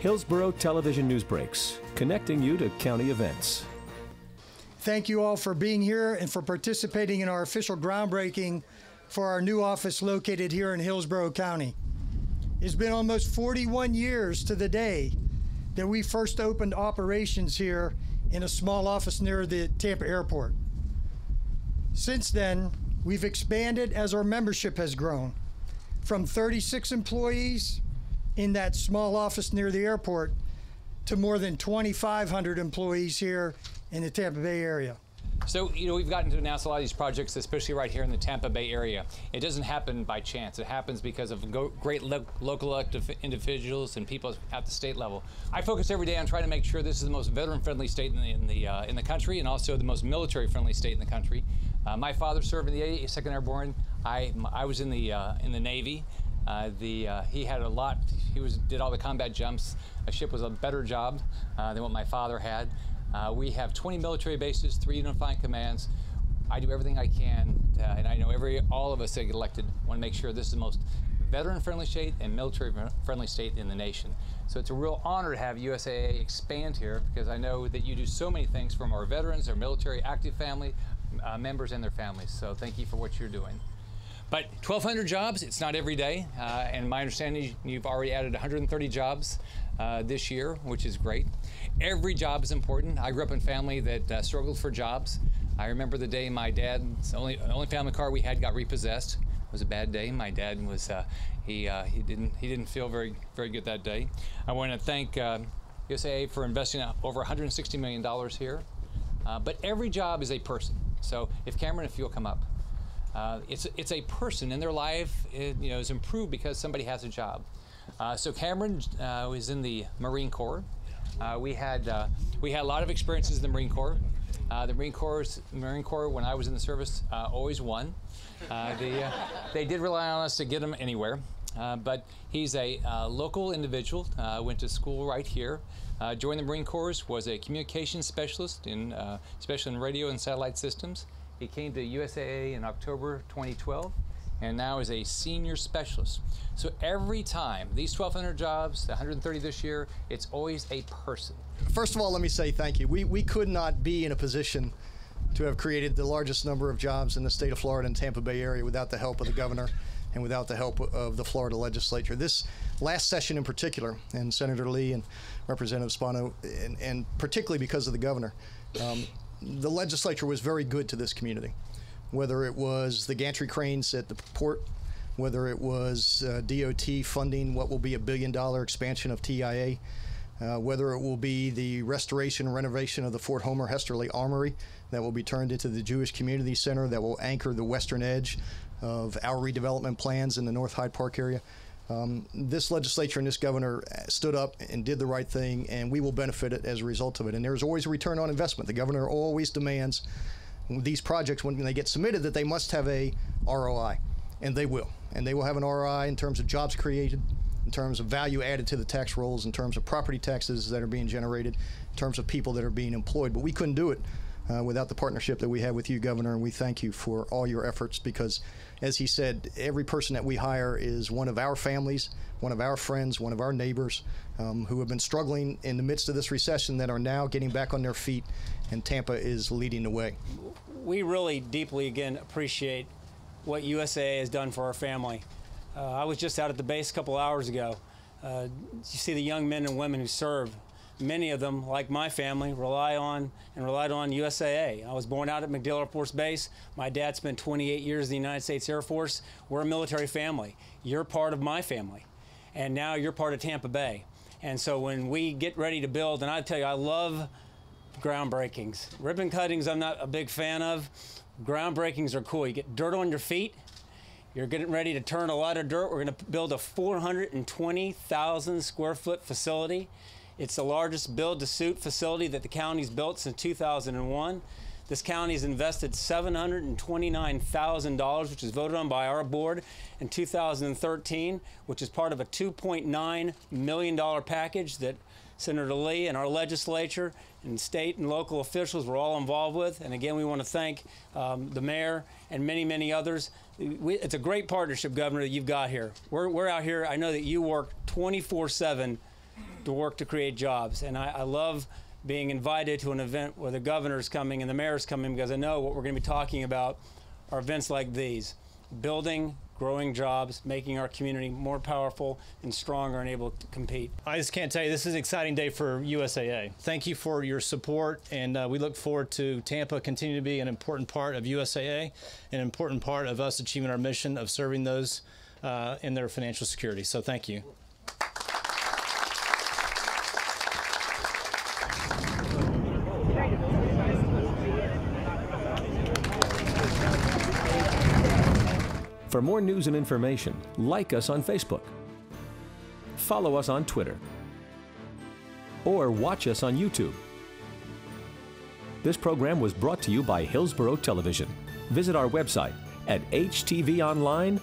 Hillsborough Television News Breaks, connecting you to county events. Thank you all for being here and for participating in our official groundbreaking for our new office located here in Hillsborough County. It's been almost 41 years to the day that we first opened operations here in a small office near the Tampa airport. Since then, we've expanded as our membership has grown from 36 employees in that small office near the airport to more than 2,500 employees here in the Tampa Bay area. So, we've gotten to announce a lot of these projects, especially right here in the Tampa Bay area. It doesn't happen by chance. It happens because of great local elected individuals and people at the state level. I focus every day on trying to make sure this is the most veteran-friendly state in the country, and also the most military-friendly state in the country. My father served in the 2nd Airborne. I was in the Navy. He had a lot. He did all the combat jumps. A ship was a better job than what my father had. We have 20 military bases, 3 unifying commands. I do everything I can, and I know all of us that get elected want to make sure this is the most veteran-friendly state and military-friendly state in the nation. So it's a real honor to have USAA expand here, because I know that you do so many things from our veterans, our military active family members, and their families. So thank you for what you're doing. But 1,200 jobs, it's not every day, and my understanding you've already added 130 jobs this year, which is great. Every job is important. I grew up in a family that struggled for jobs. I remember the day my dad's only family car we had got repossessed. It was a bad day. My dad was he didn't feel very good that day. I want to thank USAA for investing over $160 million here. But every job is a person. So if you'll come up. It's a person, and their life is improved because somebody has a job. So Cameron was in the Marine Corps. We had a lot of experiences in the Marine Corps. The Marine Corps, when I was in the service, always won. They did rely on us to get him anywhere. But he's a local individual. Went to school right here. Joined the Marine Corps. Was a communications specialist especially in radio and satellite systems. He came to USAA in October 2012, and now is a senior specialist. So every time, these 1,200 jobs, 130 this year, it's always a person. First of all, let me say thank you. We could not be in a position to have created the largest number of jobs in the state of Florida and Tampa Bay area without the help of the governor and without the help of the Florida legislature. This last session in particular, and Senator Lee and Representative Spano, and particularly because of the governor, the legislature was very good to this community, whether it was the gantry cranes at the port, whether it was DOT funding what will be $1 billion expansion of TIA, whether it will be the restoration and renovation of the Fort Homer Hesterly Armory that will be turned into the Jewish Community Center that will anchor the western edge of our redevelopment plans in the North Hyde Park area. This legislature and this governor stood up and did the right thing, and we will benefit it as a result of it. And there's always a return on investment. The governor always demands these projects, when they get submitted, that they must have a ROI, and they will. And they will have an ROI in terms of jobs created, in terms of value added to the tax rolls, in terms of property taxes that are being generated, in terms of people that are being employed. But we couldn't do it without the partnership that we have with you, Governor, and we thank you for all your efforts, because, as he said, every person that we hire is one of our families, one of our friends, one of our neighbors who have been struggling in the midst of this recession that are now getting back on their feet, and Tampa is leading the way. We really deeply, again, appreciate what USAA has done for our family. I was just out at the base a couple hours ago. You see the young men and women who serve. Many of them, like my family, relied on USAA. I was born out at MacDill Air Force Base. My dad spent 28 years in the United States Air Force. We're a military family. You're part of my family. And now you're part of Tampa Bay. And so when we get ready to build, and I tell you, I love groundbreakings. Ribbon cuttings I'm not a big fan of. Groundbreakings are cool. You get dirt on your feet. You're getting ready to turn a lot of dirt. We're going to build a 420,000 square foot facility. It's the largest build-to-suit facility that the county's built since 2001. This county's invested $729,000, which was voted on by our board in 2013, which is part of a $2.9 million package that Senator Lee and our legislature and state and local officials were all involved with. And again, we want to thank the mayor and many, many others. It's a great partnership, Governor, that you've got here. We're out here. I know that you work 24/7 to work to create jobs. And I love being invited to an event where the governor's coming and the mayor's coming, because I know what we're going to be talking about are events like these: building, growing jobs, making our community more powerful and stronger and able to compete. I just can't tell you, this is an exciting day for USAA. Thank you for your support, and we look forward to Tampa continuing to be an important part of USAA, an important part of us achieving our mission of serving those in their financial security. So thank you. For more news and information, like us on Facebook, follow us on Twitter, or watch us on YouTube. This program was brought to you by Hillsborough Television. Visit our website at htvonline.org.